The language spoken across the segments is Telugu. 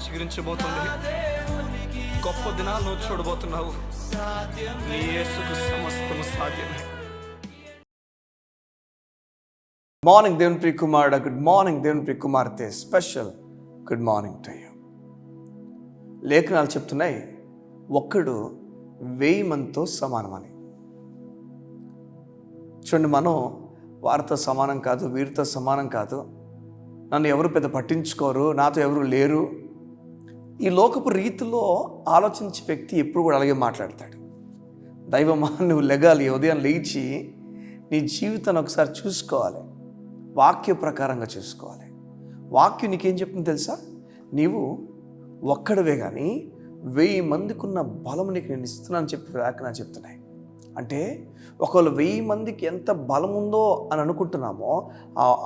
చిగురించబోతుంది. గొప్ప దినాలు నువ్వు చూడబోతున్నావు. నీ యేసుకు సమస్తము సాధ్యమే. మార్నింగ్ దేవుని ప్రియ కుమారుడా, గుడ్ మార్నింగ్ దేవుని ప్రియ కుమార్తె, special good morning to you. లేఖనాలు చెప్తున్నాయి, ఒక్కడు 1000 మందితో సమానమని. చూడండి, మనం వారితో సమానం కాదు, వీరితో సమానం కాదు, నన్ను ఎవరు పెద్ద పట్టించుకోరు, నాతో ఎవరు లేరు, ఈ లోకపు రీతిలో ఆలోచించే వ్యక్తి ఎప్పుడు కూడా అలాగే మాట్లాడతాడు. దైవమా, నువ్వు లెగాలి, ఉదయం లేచి నీ జీవితాన్ని ఒకసారి చూసుకోవాలి, వాక్య ప్రకారంగా చూసుకోవాలి. వాక్యం నీకేం చెప్తుంది తెలుసా? నీవు ఒక్కడవే కానీ 1000 మందికి ఉన్న బలం నీకు నేను ఇస్తున్నాను చెప్పి వ్యాఖ్యానాలు చెప్తున్నాయి. అంటే ఒకవేళ 1000 మందికి ఎంత బలం ఉందో అని అనుకుంటున్నామో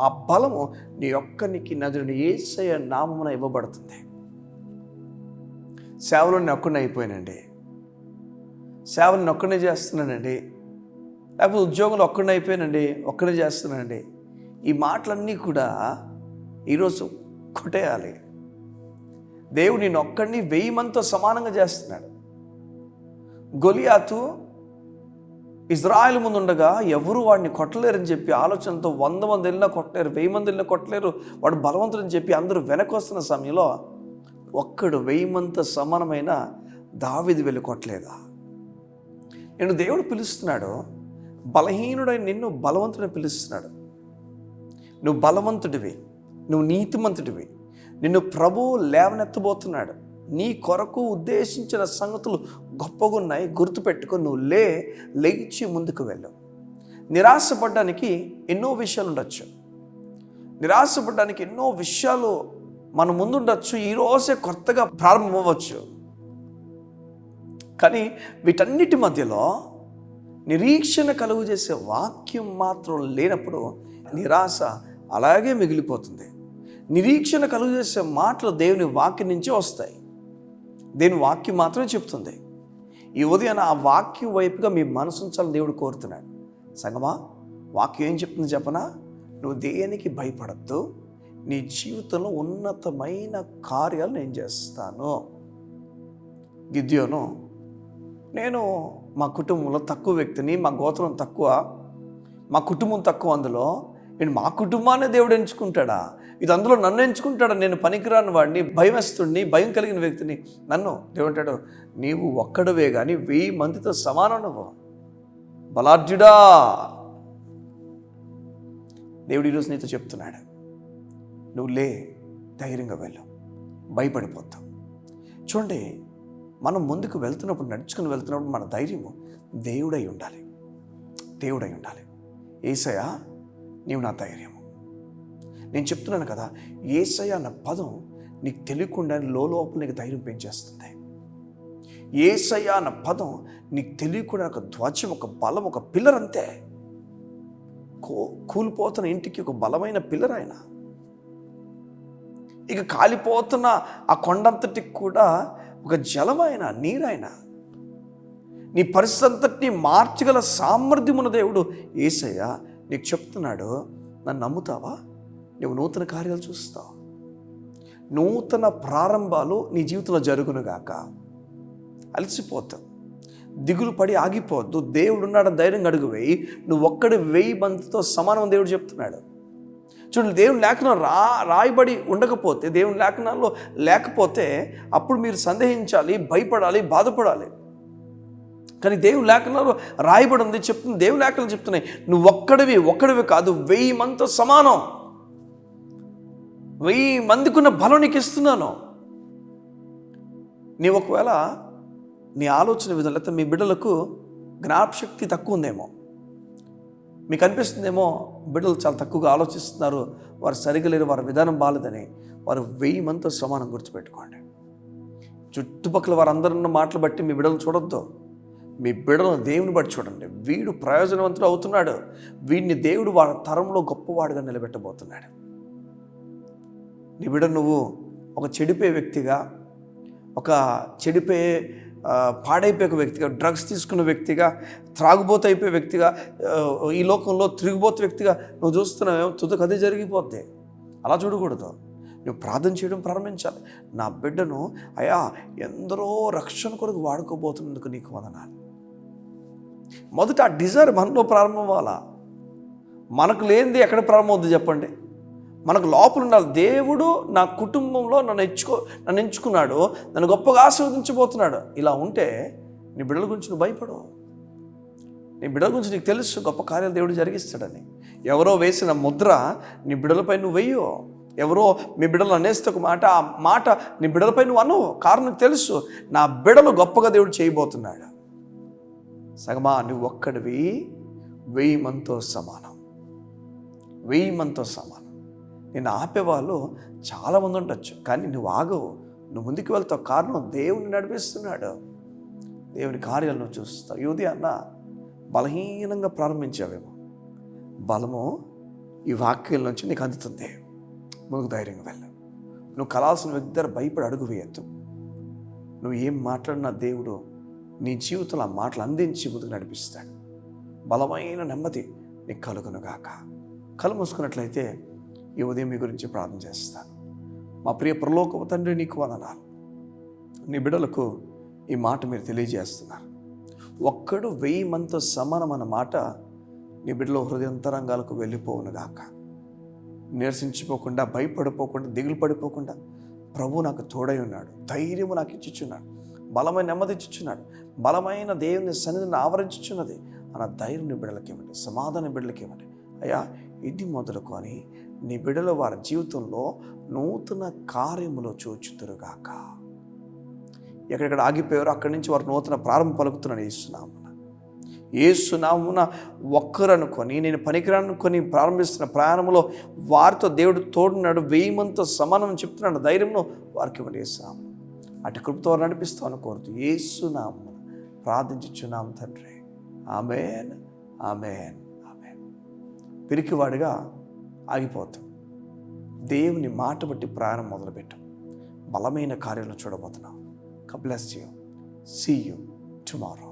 ఆ బలము నీ ఒక్కనికి నజరుని యేసయ్య నామమున ఇవ్వబడుతుంది. సేవలో నేను ఒక్కడే అయిపోయానండి, సేవలు నేను ఒక్కడే చేస్తున్నానండి, లేకపోతే ఉద్యోగంలో ఒక్కడే అయిపోయానండి, ఒక్కడే చేస్తున్నానండి, ఈ మాటలన్నీ కూడా ఈరోజు కొట్టేయాలి. దేవుడు నేను ఒక్కడిని 1000 మందితో సమానంగా చేస్తున్నాడు. గొలియాతు ఇజ్రాయెల్ ముందు ఉండగా ఎవరు వాడిని కొట్టలేరని చెప్పి ఆలోచనతో 100 మంది వెళ్ళినా కొట్టలేరు, 1000 మంది వెళ్ళినా కొట్టలేరు, వాడు బలవంతుడని చెప్పి అందరూ వెనకొస్తున్న సమయంలో ఒక్కడు 1000 మందితో సమానమైన దావీదు వెళ్ళి కొట్టలేదా? నేను దేవుడు పిలుస్తున్నాడు, బలహీనుడైన నిన్ను బలవంతుడిని పిలుస్తున్నాడు. నువ్వు బలవంతుడివి, నువ్వు నీతిమంతుడివి, నిన్ను ప్రభువు లేవనెత్తబోతున్నాడు. నీ కొరకు ఉద్దేశించిన సంగతులు గొప్పగా ఉన్నాయి, గుర్తుపెట్టుకో. నువ్వు లేచి ముందుకు వెళ్ళు. నిరాశపడడానికి ఎన్నో విషయాలు ఉండొచ్చు, నిరాశపడడానికి ఎన్నో విషయాలు మన ముందుండొచ్చు, ఈరోజే కొత్తగా ప్రారంభం అవ్వచ్చు. కానీ వీటన్నిటి మధ్యలో నిరీక్షణ కలుగు చేసే వాక్యం మాత్రం లేనప్పుడు నిరాశ అలాగే మిగిలిపోతుంది. నిరీక్షణ కలుగు చేసే మాటలు దేవుని వాక్యం నుంచే వస్తాయి, దేవుని వాక్యం మాత్రమే చెప్తుంది. ఈ ఉదయాన ఆ వాక్యం వైపుగా మీ మనసు ఉంచాలని దేవుడు కోరుతున్నాడు. సంగమా, వాక్యం ఏం చెప్తుంది చెప్పనా? నువ్వు దేనికి భయపడద్దు, నీ జీవితంలో ఉన్నతమైన కార్యాలు నేను చేస్తాను. గిద్యోను, నేను మా కుటుంబంలో తక్కువ వ్యక్తిని, మా గోత్రం తక్కువ, మా కుటుంబం తక్కువ, అందులో నేను మా కుటుంబాన్ని దేవుడు ఎంచుకుంటాడా? ఇది అందులో నన్ను ఎంచుకుంటాడా? నేను పనికిరాని వాడిని, భయమస్తుడిని, భయం కలిగిన వ్యక్తిని. నన్ను దేవుడు అంటాడు, నీవు ఒక్కడవే కానీ 1000 మందితో సమానం, నువ్వు బలాఢ్యుడా. దేవుడు ఈరోజు నీతో చెప్తున్నాడు, నువ్వు ధైర్యంగా వెళ్ళు, భయపడిపోతావు. చూడండి, మనం ముందుకు వెళ్తున్నప్పుడు, నడుచుకుని వెళ్తున్నప్పుడు మన ధైర్యము దేవుడై ఉండాలి, దేవుడై ఉండాలి. యేసయ్య నీవు నా ధైర్యము. నేను చెప్తున్నాను కదా, యేసయ్య అన్న పదం నీకు తెలియకుండా లోపల నీకు ధైర్యం పెంచేస్తుంది. యేసయ్య అన్న పదం నీకు తెలియకుండా ఒక ధ్వజం, ఒక బలం, ఒక పిల్లర్ అంతే. కూలిపోతున్న ఇంటికి ఒక బలమైన పిల్లర్ ఆయన. ఇక కాలిపోతున్న ఆ కొండంతటికి కూడా ఒక జలమైన, నీరైన, నీ పరిస్థితి అంతటిని మార్చగల సామర్థ్యమున్న దేవుడు యేసయ్య నీకు చెప్తున్నాడు. నన్ను నమ్ముతావా? నువ్వు నూతన కార్యాలు చూస్తావు, నూతన ప్రారంభాలు నీ జీవితంలో జరుగునుగాక. అలసిపోతావు, దిగులు పడి ఆగిపోవద్దు. దేవుడు ఉన్నాడని ధైర్యంగా అడుగు వేయి. నువ్వు ఒక్కడి 1000 మందితో సమానం దేవుడు చెప్తున్నాడు. చూడండి, దేవుని లేఖనం రాయబడి ఉండకపోతే, దేవుని లేఖనాల్లో లేకపోతే అప్పుడు మీరు సందేహించాలి, భయపడాలి, బాధపడాలి. కానీ దేవుని లేఖనాల్లో రాయబడి ఉంది, చెప్తుంది. దేవుని లేఖనాలు చెప్తున్నాయి, నువ్వు ఒక్కడివి కాదు, 1000 మందితో సమానం. 1000 మందికి ఉన్న బలం నీకు ఇస్తున్నాను. నీ ఒకవేళ నీ ఆలోచన విధానం, లేకపోతే మీ బిడ్డలకు జ్ఞాపశక్తి తక్కువ ఉందేమో, మీకు అనిపిస్తుందేమో బిడ్డలు చాలా తక్కువగా ఆలోచిస్తున్నారు, వారు సరిగా లేరు, వారి విధానం బాలేదని. వారు 1000 మందితో సమానం, గుర్తుపెట్టుకోండి. చుట్టుపక్కల వారందరున్న మాటలు బట్టి మీ బిడ్డలు చూడొద్దు, మీ బిడ్డలను దేవుని బట్టి చూడండి. వీడు ప్రయోజనవంతుడు అవుతున్నాడు, వీడిని దేవుడు వారి తరంలో గొప్పవాడుగా నిలబెట్టబోతున్నాడు. నీ బిడ్డ నువ్వు ఒక చెడిపోయే వ్యక్తిగా, ఒక చెడిపోయే పాడైపోయే వ్యక్తిగా, డ్రగ్స్ తీసుకున్న వ్యక్తిగా, త్రాగుబోతు అయిపోయే వ్యక్తిగా, ఈ లోకంలో తిరిగిపోతే వ్యక్తిగా నువ్వు చూస్తున్నావేమో, తుదకు అదే జరిగిపోతే. అలా చూడకూడదు. నువ్వు ప్రార్థన చేయడం ప్రారంభించాలి. నా బిడ్డను అయ్యా ఎందరో రక్షణ కొరకు వాడుకోబోతున్నందుకు నీకు వందనాలు. మొదట ఆ డిజైర్ మనలో ప్రారంభం అవ్వాలా. మనకు లేనిది ఎక్కడ ప్రారంభం అవుతుంది చెప్పండి? మనకు లోపల ఉండాలి. దేవుడు నా కుటుంబంలో నన్ను ఎంచుకున్నాడు, నన్ను గొప్పగా ఆశీర్వదించబోతున్నాడు. ఇలా ఉంటే నీ బిడ్డల గురించి నువ్వు భయపడవు. నీ బిడ్డల గురించి నీకు తెలుసు గొప్ప కార్యాలు దేవుడు జరిగిస్తాడని. ఎవరో వేసిన ముద్ర నీ బిడ్డలపై నువ్వు వెయ్యో. ఎవరో మీ బిడ్డలు అనేస్తే ఒక మాట, ఆ మాట నీ బిడ్డలపై నువ్వు అనవు. కారణం తెలుసు, నా బిడ్డలు గొప్పగా దేవుడు చేయబోతున్నాడు. సగమా నువ్వు ఒక్కడివి 1000 మందితో సమానం. 1000 మందితో సమానం. నేను ఆపేవాళ్ళు చాలామంది ఉండొచ్చు, కానీ నువ్వు ఆగవు, నువ్వు ముందుకు వెళ్తావు. కారణం దేవుని నడిపిస్తున్నాడు. దేవుని కార్యాలు నువ్వు చూస్తావు. యువతి అన్న బలహీనంగా ప్రారంభించావేమో, బలము ఈ వాక్యాల నుంచి నీకు అందుతుంది. ముందుకు ధైర్యంగా వెళ్ళు. నువ్వు కలాల్సిన వ్యక్తి దగ్గర భయపడి అడుగు వేయద్దు. నువ్వు ఏం మాట్లాడినా దేవుడు నీ జీవితంలో ఆ మాటలు అందించి ముందుకు నడిపిస్తాడు. బలమైన నెమ్మది నీకు కలుగునుగాక. కళ్ళు మూసుకున్నట్లయితే ఈ ఉదయం మీ గురించి ప్రార్థన చేస్తాను. మా ప్రియ పరలోకపు తండ్రి, నీకు వందనాలు. నీ బిడ్డలకు ఈ మాట మీరు తెలియజేస్తున్నారు. ఒక్కడు 1000 మందితో సమానం అన్న మాట నీ బిడ్డలో హృదయంతరంగాలకు వెళ్ళిపోవునుగాక. నిరసించిపోకుండా, భయపడిపోకుండా, దిగులు పడిపోకుండా ప్రభు నాకు తోడై ఉన్నాడు, ధైర్యము నాకు ఇచ్చిచున్నాడు, బలమైన నెమ్మది ఇచ్చిచున్నాడు, బలమైన దేవుని సన్నిధిని ఆవరించుచున్నది అన్న ధైర్యం నీ బిడ్డలకి ఇవ్వండి, సమాధానం బిడ్డలకి ఇవ్వండి. అయ్యా, ఇది మొదలుకొని నీ బిడ్డలు వారి జీవితంలో నూతన కార్యములో చూచుతురుగాక. ఎక్కడెక్కడ ఆగిపోయారో అక్కడి నుంచి వారు నూతన ప్రారంభం పలుకుతున్నాను యేసునామమున. ఒక్కరు అనుకొని నేను పనికిరానుకొని ప్రారంభిస్తున్న ప్రయాణంలో వారితో దేవుడు తోడున్నాడు, 1000 మందితో సమానం చెప్తున్నాడు. ధైర్యంలో వారికి ఇవ్వండి యేసునామమున. అటు కృపతో వారు నడిపిస్తామని కోరుతూ యేసునామమున ప్రార్థించుచున్నాము తండ్రి. ఆమేన్, ఆమేన్, ఆమేన్. పిరికివాడిగా ఆగిపోతాం. దేవుని మాట బట్టి ప్రయాణం మొదలుపెట్టాం. బలమైన కార్యాలను చూడబోతున్నాం. God bless you. See you tomorrow.